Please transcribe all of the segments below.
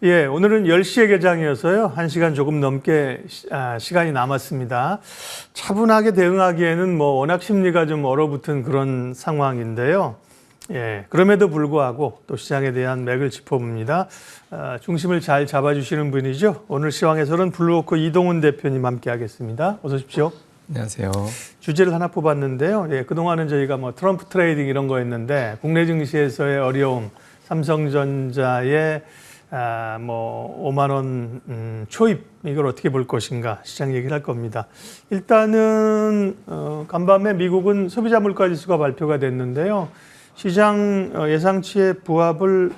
예, 오늘은 10시에 개장이어서요. 1시간 조금 넘게 시간이 남았습니다. 차분하게 대응하기에는 워낙 심리가 좀 얼어붙은 그런 상황인데요. 예, 그럼에도 불구하고 또 시장에 대한 맥을 짚어봅니다. 중심을 잘 잡아주시는 분이죠. 오늘 시황에서는 블루워크 이동훈 대표님 함께 하겠습니다. 어서 오십시오. 안녕하세요. 주제를 하나 뽑았는데요. 예, 그동안은 저희가 트럼프 트레이딩 이런 거였는데 국내 증시에서의 어려움, 삼성전자의 5만 원 초입 이걸 어떻게 볼 것인가 시장 얘기를 할 겁니다. 일단은 간밤에 미국은 소비자 물가 지수가 발표가 됐는데요. 시장 예상치에 부합을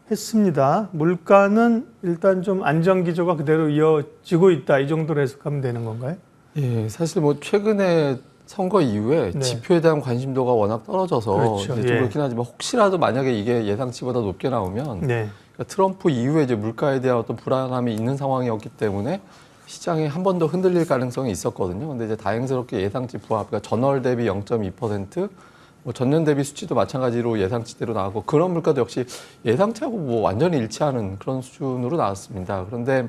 했습니다. 물가는 일단 좀 안정 기조가 그대로 이어지고 있다. 이 정도로 해석하면 되는 건가요? 예, 사실 최근에 선거 이후에 네. 지표에 대한 관심도가 워낙 떨어져서 그렇죠. 좀 예. 그렇긴 하지만 혹시라도 만약에 이게 예상치보다 높게 나오면 네. 그러니까 트럼프 이후에 이제 물가에 대한 어떤 불안함이 있는 상황이었기 때문에 시장이 한 번 더 흔들릴 가능성이 있었거든요. 근데 이제 다행스럽게 예상치 부합, 그러니까 전월 대비 0.2%, 전년 대비 수치도 마찬가지로 예상치대로 나왔고 그런 물가도 역시 예상치하고 완전히 일치하는 그런 수준으로 나왔습니다. 그런데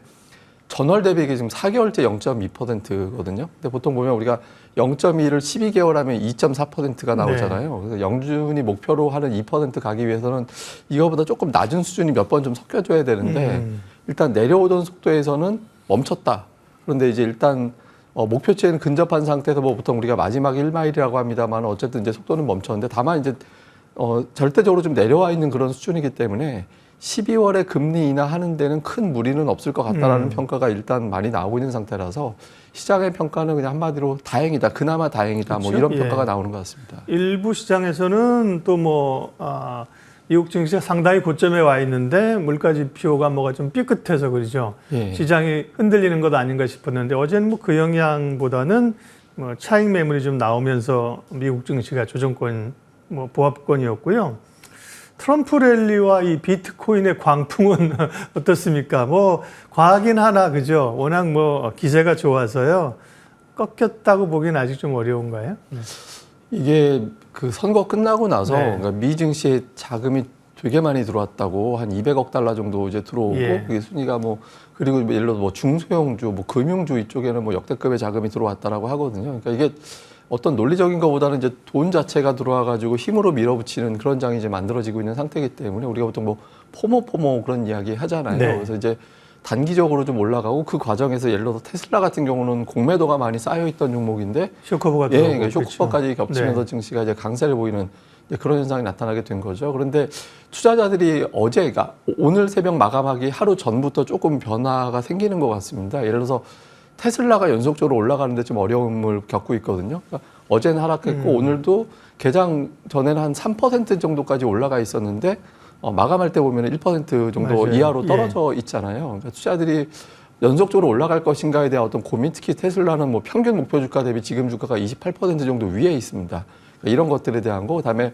전월 대비 이게 지금 4개월째 0.2%거든요. 근데 보통 보면 우리가 0.2를 12개월 하면 2.4%가 나오잖아요. 네. 그래서 영준이 목표로 하는 2% 가기 위해서는 이거보다 조금 낮은 수준이 몇 번 좀 섞여줘야 되는데 일단 내려오던 속도에서는 멈췄다. 그런데 이제 일단 목표치에는 근접한 상태에서 보통 우리가 마지막 1마일이라고 합니다만 어쨌든 이제 속도는 멈췄는데 다만 이제 절대적으로 좀 내려와 있는 그런 수준이기 때문에 12월에 금리 인하하는 데는 큰 무리는 없을 것 같다라는 평가가 일단 많이 나오고 있는 상태라서 시장의 평가는 그냥 한마디로 다행이다, 그나마 다행이다, 그렇죠? 이런 예. 평가가 나오는 것 같습니다. 일부 시장에서는 또 미국 증시가 상당히 고점에 와 있는데 물가 지표가 좀 삐끗해서 그러죠. 예. 시장이 흔들리는 것 아닌가 싶었는데 어제는 그 영향보다는 차익 매물이 좀 나오면서 미국 증시가 조정권 보합권이었고요. 트럼프 랠리와 이 비트코인의 광풍은 어떻습니까? 과하긴 하나 그죠? 워낙 기세가 좋아서요. 꺾였다고 보기는 아직 좀 어려운가요? 이게 그 선거 끝나고 나서 네. 그러니까 미 증시에 자금이 되게 많이 들어왔다고 한 200억 달러 정도 이제 들어오고 예. 그게 순위가 그리고 예를 들어 중소형주, 금융주 이쪽에는 역대급의 자금이 들어왔다라고 하거든요. 그러니까 이게 어떤 논리적인 것보다는 이제 돈 자체가 들어와가지고 힘으로 밀어붙이는 그런 장이 이제 만들어지고 있는 상태이기 때문에 우리가 보통 포모 그런 이야기 하잖아요. 네. 그래서 이제 단기적으로 좀 올라가고 그 과정에서 예를 들어서 테슬라 같은 경우는 공매도가 많이 쌓여있던 종목인데 쇼커버가 예, 들어오고 그러니까 쇼크버까지 그렇죠. 겹치면서 네. 증시가 이제 강세를 보이는 그런 현상이 나타나게 된 거죠. 그런데 투자자들이 그러니까 오늘 새벽 마감하기 하루 전부터 조금 변화가 생기는 것 같습니다. 예를 들어서 테슬라가 연속적으로 올라가는데 좀 어려움을 겪고 있거든요. 그러니까 어제는 하락했고 오늘도 개장 전에는 한 3% 정도까지 올라가 있었는데 마감할 때 보면 1% 정도 맞아요. 이하로 떨어져 있잖아요. 그러니까 투자들이 연속적으로 올라갈 것인가에 대한 어떤 고민, 특히 테슬라는 평균 목표 주가 대비 지금 주가가 28% 정도 위에 있습니다. 그러니까 이런 것들에 대한 거, 그다음에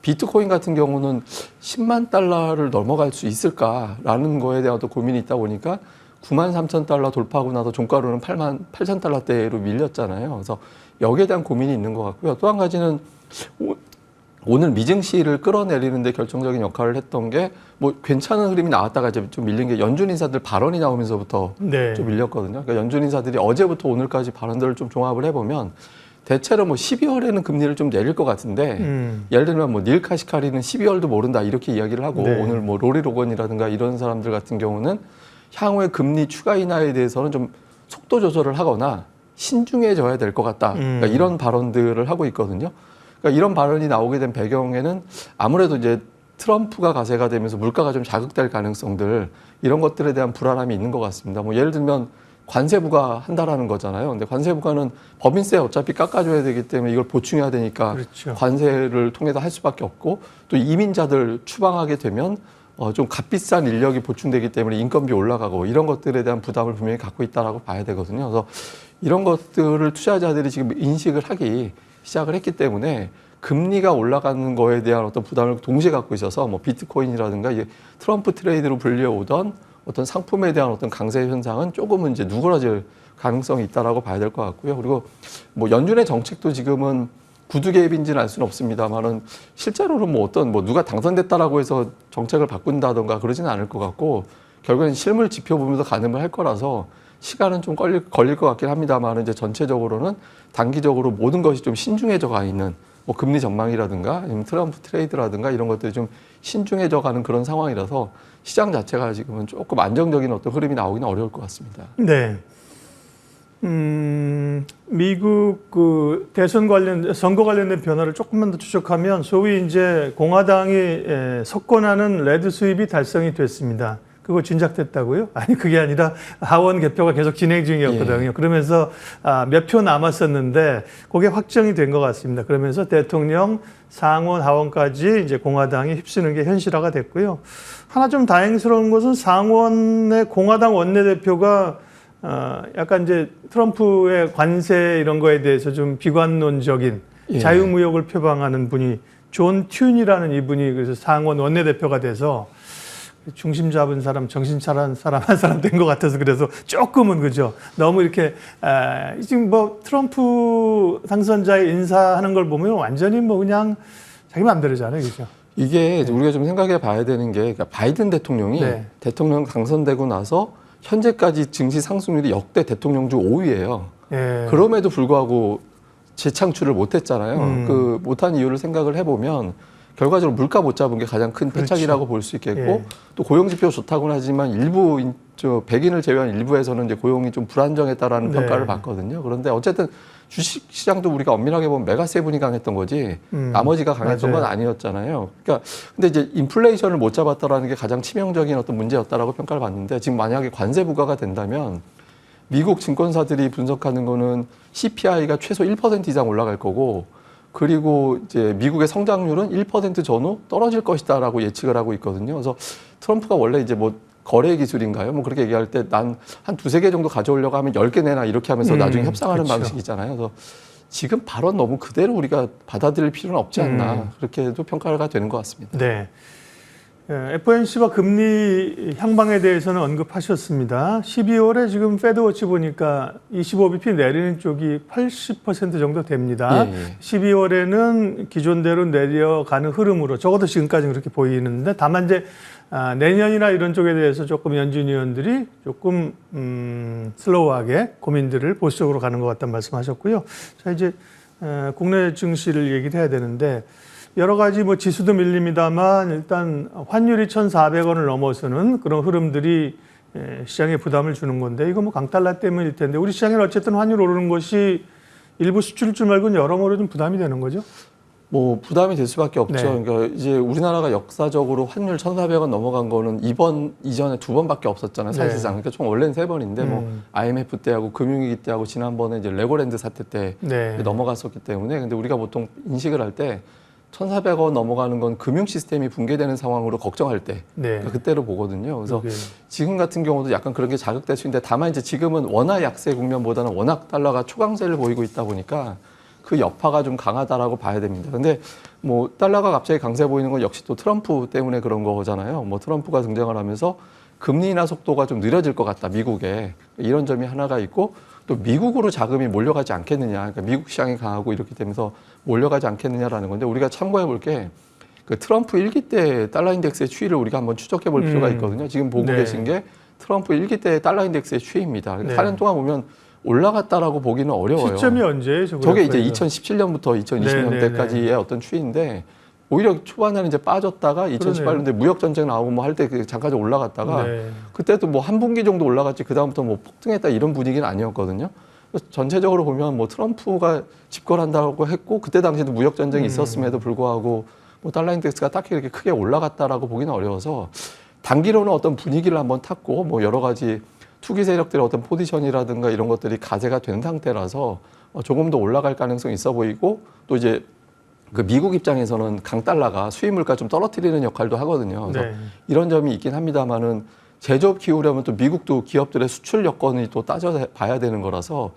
비트코인 같은 경우는 10만 달러를 넘어갈 수 있을까라는 거에 대한 어떤 고민이 있다 보니까 93,000달러 돌파하고 나서 종가로는 88,000달러대로 밀렸잖아요. 그래서 여기에 대한 고민이 있는 것 같고요. 또 한 가지는 오늘 미증시를 끌어내리는데 결정적인 역할을 했던 게 괜찮은 흐름이 나왔다가 이제 좀 밀린 게 연준 인사들 발언이 나오면서부터 네. 좀 밀렸거든요. 그러니까 연준 인사들이 어제부터 오늘까지 발언들을 좀 종합을 해보면 대체로 12월에는 금리를 좀 내릴 것 같은데 예를 들면 닐 카시카리는 12월도 모른다 이렇게 이야기를 하고 네. 오늘 로리 로건이라든가 이런 사람들 같은 경우는 향후에 금리 추가 인하에 대해서는 좀 속도 조절을 하거나 신중해져야 될 것 같다. 그러니까 이런 발언들을 하고 있거든요. 그러니까 이런 발언이 나오게 된 배경에는 아무래도 이제 트럼프가 가세가 되면서 물가가 좀 자극될 가능성들 이런 것들에 대한 불안함이 있는 것 같습니다. 예를 들면 관세 부과한다라는 거잖아요. 근데 관세 부과는 법인세 어차피 깎아줘야 되기 때문에 이걸 보충해야 되니까 그렇죠. 관세를 통해서 할 수밖에 없고 또 이민자들 추방하게 되면 좀 값비싼 인력이 보충되기 때문에 인건비 올라가고 이런 것들에 대한 부담을 분명히 갖고 있다라고 봐야 되거든요. 그래서 이런 것들을 투자자들이 지금 인식을 하기 시작을 했기 때문에 금리가 올라가는 거에 대한 어떤 부담을 동시에 갖고 있어서 비트코인이라든가 트럼프 트레이드로 불려오던 어떤 상품에 대한 어떤 강세 현상은 조금은 이제 누그러질 가능성이 있다라고 봐야 될 것 같고요. 그리고 연준의 정책도 지금은 구두 개입인지는 알 수는 없습니다만은 실제로는 누가 당선됐다라고 해서 정책을 바꾼다던가 그러지는 않을 것 같고 결국엔 실물 지표 보면서 가늠을 할 거라서 시간은 좀 걸릴 것 같긴 합니다만 이제 전체적으로는 단기적으로 모든 것이 좀 신중해져 가 있는 뭐 금리 전망이라든가 아니면 트럼프 트레이드라든가 이런 것들이 좀 신중해져 가는 그런 상황이라서 시장 자체가 지금은 조금 안정적인 어떤 흐름이 나오기는 어려울 것 같습니다. 네. 미국 그 대선 선거 관련된 변화를 조금만 더 추적하면 소위 이제 공화당이 석권하는 레드 스윕이 달성이 됐습니다. 그거 진작됐다고요? 아니 그게 아니라 하원 개표가 계속 진행 중이었거든요. 예. 그러면서 몇 표 남았었는데 그게 확정이 된 것 같습니다. 그러면서 대통령, 상원, 하원까지 이제 공화당이 휩쓰는 게 현실화가 됐고요. 하나 좀 다행스러운 것은 상원의 공화당 원내대표가 약간 이제 트럼프의 관세 이런 거에 대해서 좀 비관론적인 예. 자유무역을 표방하는 분이 존 튠이라는 이분이 그래서 상원 원내대표가 돼서 중심 잡은 사람, 정신 차린 사람 한 사람 된 것 같아서 그래서 조금은 그죠. 너무 이렇게 지금 뭐 트럼프 당선자의 인사하는 걸 보면 완전히 뭐 그냥 자기 마음대로잖아요, 그죠. 이게 우리가 좀 생각해 봐야 되는 게 그러니까 바이든 대통령이 네. 대통령 당선되고 나서 현재까지 증시 상승률이 역대 대통령 중 5위예요. 예. 그럼에도 불구하고 재창출을 못했잖아요. 그 못한 이유를 생각을 해보면 결과적으로 물가 못 잡은 게 가장 큰 패착이라고 볼 수 있겠고 예. 또 고용 지표 좋다고는 하지만 일부 백인을 제외한 일부에서는 이제 고용이 좀 불안정했다라는 네. 평가를 받거든요. 그런데 어쨌든 주식 시장도 우리가 엄밀하게 보면 메가 세븐이 강했던 거지 나머지가 강했던 맞아요. 건 아니었잖아요. 그러니까 근데 이제 인플레이션을 못 잡았다라는 게 가장 치명적인 어떤 문제였다라고 평가를 받는데 지금 만약에 관세 부과가 된다면 미국 증권사들이 분석하는 거는 CPI가 최소 1% 이상 올라갈 거고 그리고 이제 미국의 성장률은 1% 전후 떨어질 것이다라고 예측을 하고 있거든요. 그래서 트럼프가 원래 이제 뭐 거래 기술인가요? 뭐 그렇게 얘기할 때 난 한 두세 개 정도 가져오려고 하면 10개 내나 이렇게 하면서 나중에 협상하는 그렇죠. 방식이잖아요. 그래서 지금 발언 너무 그대로 우리가 받아들일 필요는 없지 않나. 그렇게도 평가가 되는 것 같습니다. 네. FOMC와 금리 향방에 대해서는 언급하셨습니다. 12월에 지금 패드워치 보니까 25bp 내리는 쪽이 80% 정도 됩니다. 예, 예. 12월에는 기존대로 내려가는 흐름으로 적어도 지금까지는 그렇게 보이는데 다만 이제 내년이나 이런 쪽에 대해서 조금 연준 위원들이 조금 슬로우하게 고민들을 보수적으로 가는 것 같다는 말씀하셨고요. 자 이제 국내 증시를 얘기를 해야 되는데 여러 가지 뭐 지수도 밀립니다만 일단 환율이 1,400원을 넘어서는 그런 흐름들이 시장에 부담을 주는 건데 이거 뭐 강달러 때문일 텐데 우리 시장에는 어쨌든 환율 오르는 것이 일부 수출줄 말고는 여러모로 좀 부담이 되는 거죠? 뭐 부담이 될 수밖에 없죠. 네. 그러니까 이제 우리나라가 역사적으로 환율 1,400원 넘어간 거는 이전에 2번밖에 없었잖아요. 사실상. 그러니까 총 원래는 3번인데 뭐 IMF 때하고 금융위기 때하고 지난번에 이제 레고랜드 사태 때 넘어갔었기 때문에 근데 우리가 보통 인식을 할 때 1,400원 넘어가는 건 금융 시스템이 붕괴되는 상황으로 걱정할 때 그러니까 그때로 보거든요. 그래서 지금 같은 경우도 약간 그런 게 자극될 수 있는데 다만 이제 지금은 원화 약세 국면보다는 워낙 달러가 초강세를 보이고 있다 보니까 그 여파가 좀 강하다라고 봐야 됩니다. 근데 뭐 달러가 갑자기 강세 보이는 건 역시 또 트럼프 때문에 그런 거잖아요. 뭐 트럼프가 등장을 하면서 금리 인하 속도가 좀 느려질 것 같다, 미국에. 이런 점이 하나가 있고 또 미국으로 자금이 몰려가지 않겠느냐. 그러니까 미국 시장이 강하고 이렇게 되면서 몰려가지 않겠느냐라는 건데 우리가 참고해 볼 게 그 트럼프 1기 때 달러 인덱스의 추이를 우리가 한번 추적해 볼 필요가 있거든요. 지금 보고 계신 게 트럼프 1기 때 달러 인덱스의 추이입니다. 4년 동안 보면 올라갔다라고 보기는 어려워요. 시점이 언제예요? 저게 이제 2017년부터 2020년대까지의 어떤 추이인데 오히려 초반에는 이제 빠졌다가 2018년대 무역 전쟁 나오고 뭐 할 때 잠깐 올라갔다가 그때도 뭐 한 분기 정도 올라갔지 그 다음부터 뭐 폭등했다 이런 분위기는 아니었거든요. 그래서 전체적으로 보면 뭐 트럼프가 집권한다고 했고 그때 당시에도 무역 전쟁이 있었음에도 불구하고 뭐 달러 인덱스가 딱히 이렇게 크게 올라갔다라고 보기는 어려워서 단기로는 어떤 분위기를 한번 탔고 뭐 여러 가지 투기 세력들의 어떤 포지션이라든가 이런 것들이 가세가 된 상태라서 조금 더 올라갈 가능성이 있어 보이고 또 이제 그 미국 입장에서는 강달러가 수입 물가 좀 떨어뜨리는 역할도 하거든요. 그래서 이런 점이 있긴 합니다만은 제조업 키우려면 또 미국도 기업들의 수출 여건이 또 따져봐야 되는 거라서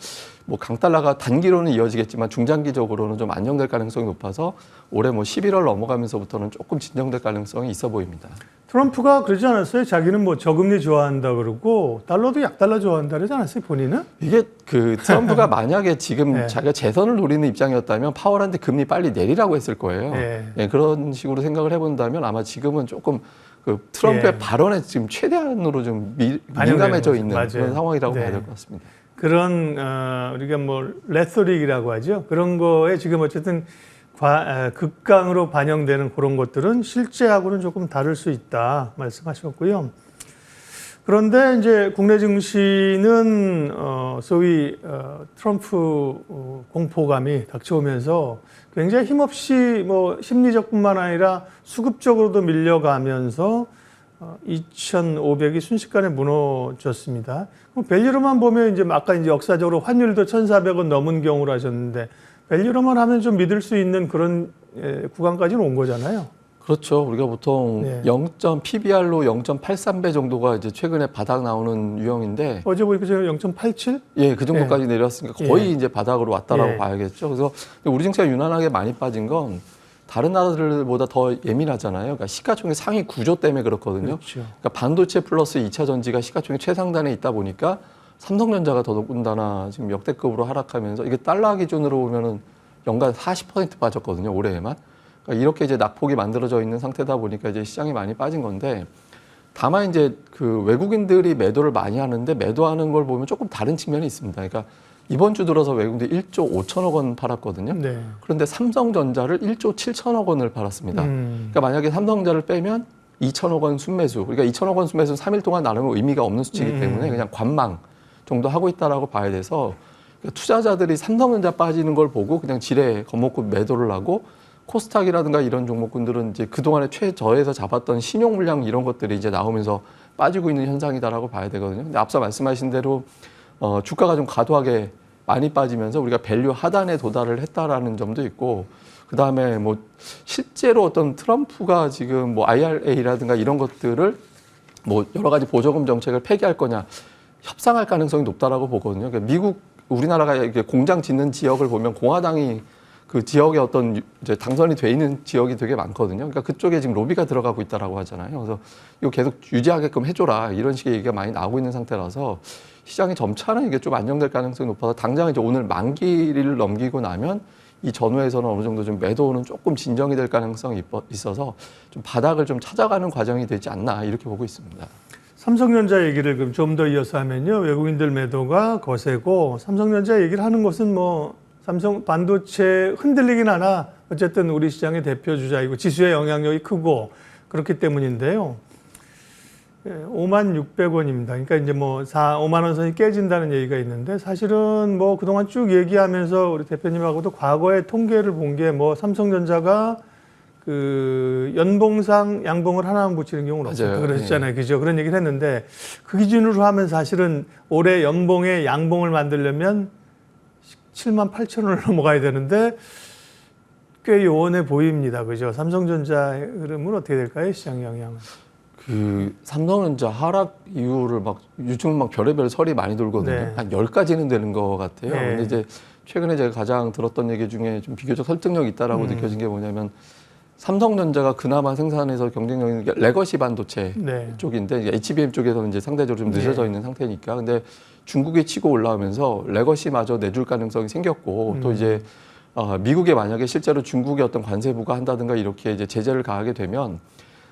뭐 강달러가 단기로는 이어지겠지만 중장기적으로는 좀 안정될 가능성이 높아서 올해 뭐 11월 넘어가면서부터는 조금 진정될 가능성이 있어 보입니다. 트럼프가 그러지 않았어요? 자기는 뭐 저금리 좋아한다 그러고 달러도 약달러 좋아한다 그러지 않았어요? 본인은? 이게 그 트럼프가 만약에 지금 네. 자기가 재선을 노리는 입장이었다면 파월한테 금리 빨리 내리라고 했을 거예요. 네. 예, 그런 식으로 생각을 해본다면 아마 지금은 조금 그 트럼프의 예. 발언에 지금 최대한으로 좀 반영되는 민감해져 거죠. 있는 맞아요. 그런 상황이라고 네. 봐야 될 것 같습니다. 그런 우리가 뭐 레토릭이라고 하죠. 그런 거에 지금 어쨌든 극강으로 반영되는 그런 것들은 실제하고는 조금 다를 수 있다 말씀하셨고요. 그런데 이제 국내 증시는 소위 트럼프 공포감이 닥쳐오면서 굉장히 힘없이 뭐 심리적뿐만 아니라 수급적으로도 밀려가면서 2,500이 순식간에 무너졌습니다. 밸류로만 보면 이제 아까 이제 역사적으로 환율도 1,400원 넘은 경우로 하셨는데 밸류로만 하면 좀 믿을 수 있는 그런 구간까지는 온 거잖아요. 그렇죠. 우리가 보통 네. PBR로 0.83배 정도가 이제 최근에 바닥 나오는 유형인데 어제 보니까 제가 0.87? 예, 그 정도까지 내려왔으니까 거의 예. 이제 바닥으로 왔다라고 예. 봐야겠죠. 그래서 우리 증시가 유난하게 많이 빠진 건 다른 나라들보다 더 예민하잖아요. 그러니까 시가총액 상위 구조 때문에 그렇거든요. 그렇죠. 그러니까 반도체 플러스 2차 전지가 시가총액 최상단에 있다 보니까 삼성전자가 더더군다나 지금 역대급으로 하락하면서 이게 달러 기준으로 보면은 연간 40% 빠졌거든요. 올해에만. 그러니까 이렇게 이제 낙폭이 만들어져 있는 상태다 보니까 이제 시장이 많이 빠진 건데 다만 이제 그 외국인들이 매도를 많이 하는데 매도하는 걸 보면 조금 다른 측면이 있습니다. 그러니까 이번 주 들어서 외국인들이 1조 5천억 원 팔았거든요. 네. 그런데 삼성전자를 1조 7천억 원을 팔았습니다. 그러니까 만약에 삼성전자를 빼면 2천억 원 순매수. 그러니까 2천억 원 순매수는 3일 동안 나누면 의미가 없는 수치이기 때문에 그냥 관망 정도 하고 있다라고 봐야 돼서 그러니까 투자자들이 삼성전자 빠지는 걸 보고 그냥 지레 겁먹고 매도를 하고 코스닥이라든가 이런 종목군들은 이제 그동안에 최저에서 잡았던 신용 물량 이런 것들이 이제 나오면서 빠지고 있는 현상이다라고 봐야 되거든요. 근데 앞서 말씀하신 대로 주가가 좀 과도하게 많이 빠지면서 우리가 밸류 하단에 도달을 했다라는 점도 있고 그다음에 뭐 실제로 어떤 트럼프가 지금 뭐 IRA라든가 이런 것들을 뭐 여러 가지 보조금 정책을 폐기할 거냐 협상할 가능성이 높다라고 보거든요. 그러니까 미국 우리나라가 이렇게 공장 짓는 지역을 보면 공화당이 그 지역에 어떤 이제 당선이 돼 있는 지역이 되게 많거든요. 그러니까 그쪽에 지금 로비가 들어가고 있다라고 하잖아요. 그래서 이거 계속 유지하게끔 해줘라 이런 식의 얘기가 많이 나오고 있는 상태라서 시장이 점차는 이게 좀 안정될 가능성이 높아서 당장 이제 오늘 만기를 넘기고 나면 이 전후에서는 어느 정도 좀 매도는 조금 진정이 될 가능성이 있어서 좀 바닥을 좀 찾아가는 과정이 되지 않나 이렇게 보고 있습니다. 삼성전자 얘기를 그럼 좀 더 이어서 하면요. 외국인들 매도가 거세고 삼성전자 얘기를 하는 것은 뭐 삼성 반도체 흔들리긴 하나 어쨌든 우리 시장의 대표 주자이고 지수의 영향력이 크고 그렇기 때문인데요. 56,600원입니다. 그러니까 이제 뭐 5만 원 선이 깨진다는 얘기가 있는데 사실은 뭐 그동안 쭉 얘기하면서 우리 대표님하고도 과거의 통계를 본 게 뭐 삼성전자가 그 연봉상 양봉을 하나만 붙이는 경우는 없었다 그러셨잖아요. 그죠? 그런 얘기를 했는데 그 기준으로 하면 사실은 올해 연봉의 양봉을 만들려면 78,000원을 넘어가야 되는데 꽤 요원해 보입니다. 그죠? 삼성전자의 흐름은 어떻게 될까요? 시장 영향은? 그 삼성전자 하락 이유를 막 요즘 막 별의별 설이 많이 돌거든요. 네. 한 10가지는 되는 것 같아요. 네. 근데 이제 최근에 제가 가장 들었던 얘기 중에 좀 비교적 설득력이 있다라고 느껴진 게 뭐냐면 삼성전자가 그나마 생산해서 경쟁력 있는 게 레거시 반도체 네. 쪽인데 HBM 쪽에서는 이제 상대적으로 좀 늦어져 있는 상태니까 근데 중국에 치고 올라오면서 레거시마저 내줄 가능성이 생겼고 또 이제 미국에 만약에 실제로 중국의 어떤 관세부가 한다든가 이렇게 이제 제재를 가하게 되면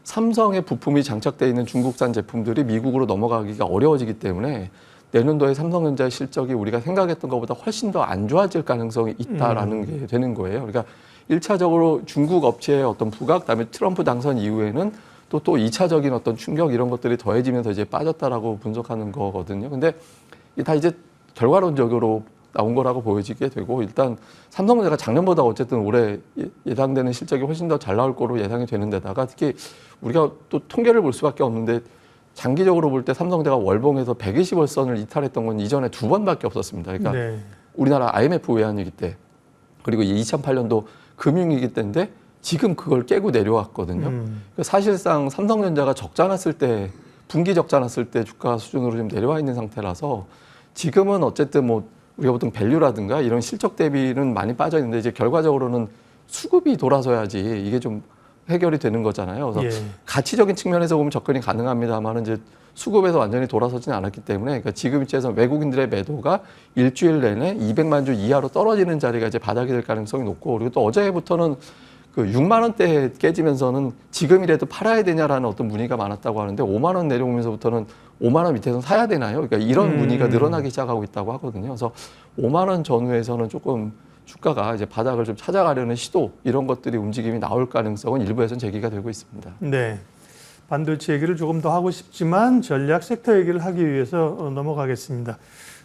삼성의 부품이 장착되어 있는 중국산 제품들이 미국으로 넘어가기가 어려워지기 때문에 내년도에 삼성전자의 실적이 우리가 생각했던 것보다 훨씬 더 안 좋아질 가능성이 있다라는 게 되는 거예요. 그러니까 1차적으로 중국 업체의 어떤 부각, 그다음에 트럼프 당선 이후에는 또 2차적인 어떤 충격 이런 것들이 더해지면서 이제 빠졌다라고 분석하는 거거든요. 근데 다 이제 결과론적으로 나온 거라고 보여지게 되고 일단 삼성전자가 작년보다 어쨌든 올해 예상되는 실적이 훨씬 더 잘 나올 거로 예상이 되는 데다가 특히 우리가 또 통계를 볼 수밖에 없는데 장기적으로 볼 때 삼성전자가 월봉에서 120월선을 이탈했던 건 이전에 2번밖에 없었습니다. 그러니까 네. 우리나라 IMF 외환위기 때 그리고 2008년도 금융위기 때인데 지금 그걸 깨고 내려왔거든요. 그러니까 사실상 삼성전자가 적자 났을 때 분기 적자 났을 때 주가 수준으로 좀 내려와 있는 상태라서 지금은 어쨌든 뭐 우리가 보통 밸류라든가 이런 실적 대비는 많이 빠져 있는데 이제 결과적으로는 수급이 돌아서야지 이게 좀 해결이 되는 거잖아요. 그래서 예. 가치적인 측면에서 보면 접근이 가능합니다만 이제 수급에서 완전히 돌아서지는 않았기 때문에 그러니까 지금 시점에서 외국인들의 매도가 일주일 내내 200만 주 이하로 떨어지는 자리가 이제 바닥이 될 가능성이 높고 그리고 또 어제부터는 그 6만 원대 깨지면서는 지금이라도 팔아야 되냐라는 어떤 문의가 많았다고 하는데 5만 원 내려오면서부터는 5만 원 밑에서 사야 되나요? 그러니까 이런 문의가 늘어나기 시작하고 있다고 하거든요. 그래서 5만 원 전후에서는 조금 주가가 이제 바닥을 좀 찾아가려는 시도 이런 것들이 움직임이 나올 가능성은 일부에서는 제기가 되고 있습니다. 네. 반도체 얘기를 조금 더 하고 싶지만 전략 섹터 얘기를 하기 위해서 넘어가겠습니다.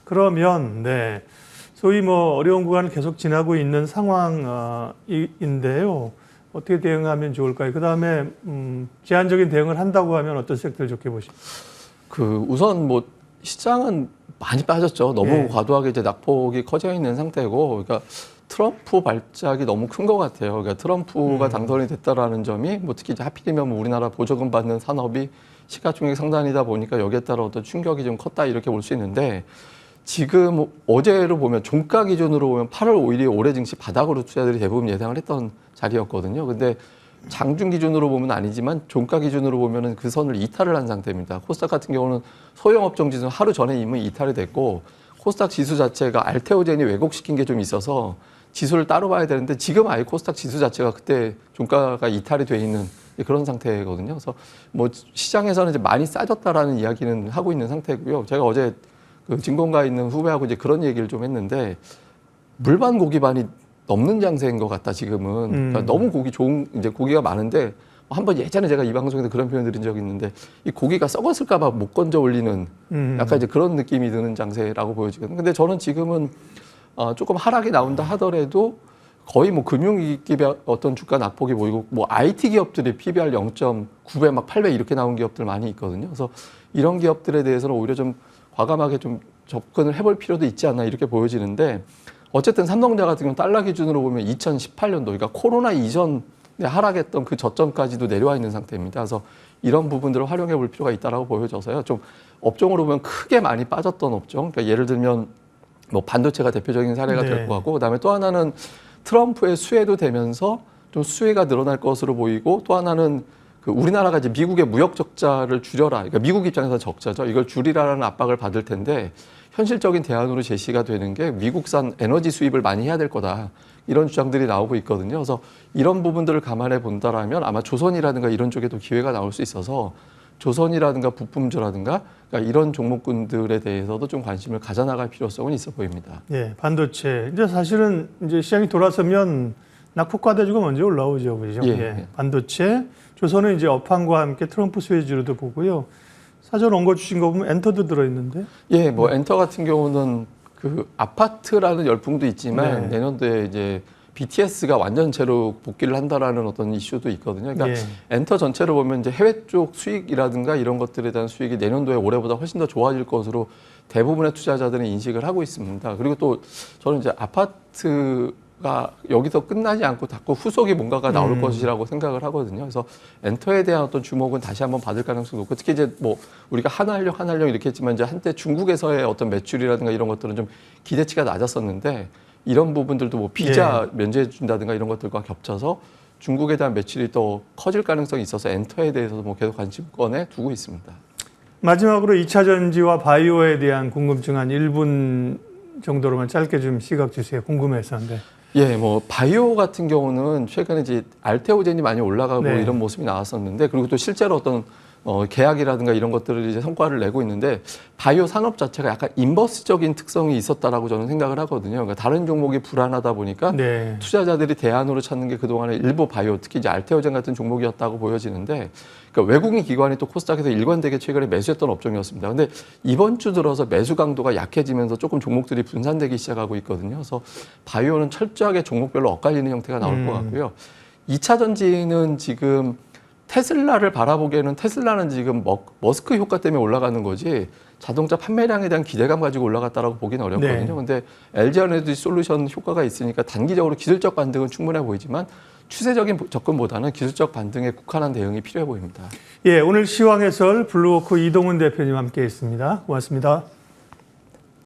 그러면 네. 소위 뭐 어려운 구간을 계속 지나고 있는 상황인데요. 어떻게 대응하면 좋을까요? 그다음에 제한적인 대응을 한다고 하면 어떤 섹터를 좋게 보십니까? 우선 뭐 시장은 많이 빠졌죠. 너무 예. 과도하게 이제 낙폭이 커져 있는 상태고, 그러니까 트럼프 발작이 너무 큰 것 같아요. 그러니까 트럼프가 당선이 됐다라는 점이 뭐 특히 이제 하필이면 뭐 우리나라 보조금 받는 산업이 시가총액 상단이다 보니까 여기에 따라 어떤 충격이 좀 컸다 이렇게 볼 수 있는데 지금 어제로 보면 종가 기준으로 보면 8월 5일이 올해 증시 바닥으로 투자들이 대부분 예상을 했던 자리였거든요. 근데 장중 기준으로 보면 아니지만 종가 기준으로 보면은 그 선을 이탈을 한 상태입니다. 코스닥 같은 경우는 소형업종 지수 하루 전에 이미 이탈이 됐고 코스닥 지수 자체가 알테오젠이 왜곡시킨 게 좀 있어서 지수를 따로 봐야 되는데 지금 아예 코스닥 지수 자체가 그때 종가가 이탈이 돼 있는 그런 상태거든요. 그래서 뭐 시장에서는 이제 많이 싸졌다라는 이야기는 하고 있는 상태고요. 제가 어제 그 증권가에 있는 후배하고 이제 그런 얘기를 좀 했는데 물반 고기반이 넘는 장세인 것 같다 지금은. 그러니까 너무 이제 고기가 많은데 한번 예전에 제가 이 방송에서 그런 표현 드린 적이 있는데 이 고기가 썩었을까봐 못 건져 올리는 약간 이제 그런 느낌이 드는 장세라고 보여지거든요. 근데 저는 지금은 조금 하락이 나온다 하더라도 거의 뭐 금융기업의 어떤 주가 낙폭이 보이고 뭐 IT 기업들이 PBR 0.9배 막 8배 이렇게 나온 기업들 많이 있거든요. 그래서 이런 기업들에 대해서는 오히려 좀 과감하게 좀 접근을 해볼 필요도 있지 않나 이렇게 보여지는데 어쨌든 삼성전자 같은 경우는 달러 기준으로 보면 2018년도 그러니까 코로나 이전에 하락했던 그 저점까지도 내려와 있는 상태입니다. 그래서 이런 부분들을 활용해 볼 필요가 있다라고 보여져서요. 좀 업종으로 보면 크게 많이 빠졌던 업종, 그러니까 예를 들면 뭐 반도체가 대표적인 사례가 네. 될 것 같고, 그다음에 또 하나는 트럼프의 수혜도 되면서 좀 수혜가 늘어날 것으로 보이고, 또 하나는 그 우리나라가 이제 미국의 무역 적자를 줄여라, 그러니까 미국 입장에서 적자죠. 이걸 줄이라는 압박을 받을 텐데 현실적인 대안으로 제시가 되는 게 미국산 에너지 수입을 많이 해야 될 거다. 이런 주장들이 나오고 있거든요. 그래서 이런 부분들을 감안해 본다라면 아마 조선이라든가 이런 쪽에도 기회가 나올 수 있어서 조선이라든가 부품주라든가 그러니까 이런 종목군들에 대해서도 좀 관심을 가져나갈 필요성은 있어 보입니다. 예, 반도체. 이제 사실은 이제 시장이 돌아서면 낙폭과대주가 먼저 올라오죠, 그죠? 예. 반도체, 조선은 이제 업황과 함께 트럼프 수혜주로도 보고요. 사전 원고 주신 거 보면 엔터도 들어있는데. 예, 뭐 엔터 같은 경우는 그 아파트라는 열풍도 있지만 네. 내년도에 이제 BTS가 완전체로 복귀를 한다라는 어떤 이슈도 있거든요. 그러니까 예. 엔터 전체를 보면 이제 해외 쪽 수익이라든가 이런 것들에 대한 수익이 내년도에 올해보다 훨씬 더 좋아질 것으로 대부분의 투자자들은 인식을 하고 있습니다. 그리고 또 저는 이제 아파트가 여기서 끝나지 않고 자꾸 후속이 뭔가가 나올 것이라고 생각을 하거든요. 그래서 엔터에 대한 어떤 주목은 다시 한번 받을 가능성이 높고 특히 이제 뭐 우리가 한화력 이렇게 했지만 이제 한때 중국에서의 어떤 매출이라든가 이런 것들은 좀 기대치가 낮았었는데 이런 부분들도 뭐 비자 면제해 준다든가 이런 것들과 겹쳐서 중국에 대한 매출이 더 커질 가능성이 있어서 엔터에 대해서도 뭐 계속 관심권에 두고 있습니다. 마지막으로 2차 전지와 바이오에 대한 궁금증 한 1분 정도로만 짧게 좀 시각 주세요. 궁금해서. 네. 예, 뭐 바이오 같은 경우는 최근에 이제 알테오젠이 많이 올라가고 네. 이런 모습이 나왔었는데 그리고 또 실제로 어떤 계약이라든가 이런 것들을 이제 성과를 내고 있는데 바이오 산업 자체가 약간 인버스적인 특성이 있었다라고 저는 생각을 하거든요. 그러니까 다른 종목이 불안하다 보니까 네. 투자자들이 대안으로 찾는 게 그동안에 일부 바이오, 특히 이제 알테오젠 같은 종목이었다고 보여지는데 그러니까 외국인 기관이 또 코스닥에서 일관되게 최근에 매수했던 업종이었습니다. 근데 이번 주 들어서 매수 강도가 약해지면서 조금 종목들이 분산되기 시작하고 있거든요. 그래서 바이오는 철저하게 종목별로 엇갈리는 형태가 나올 것 같고요. 2차 전지는 지금 테슬라를 바라보기에는 테슬라는 지금 머스크 효과 때문에 올라가는 거지 자동차 판매량에 대한 기대감 가지고 올라갔다라고 보기는 어렵거든요. 네. 근데 LG 에너지 솔루션 효과가 있으니까 단기적으로 기술적 반등은 충분해 보이지만 추세적인 접근보다는 기술적 반등에 국한한 대응이 필요해 보입니다. 예, 오늘 시황 해설 블루워크 이동훈 대표님 함께 했습니다. 고맙습니다.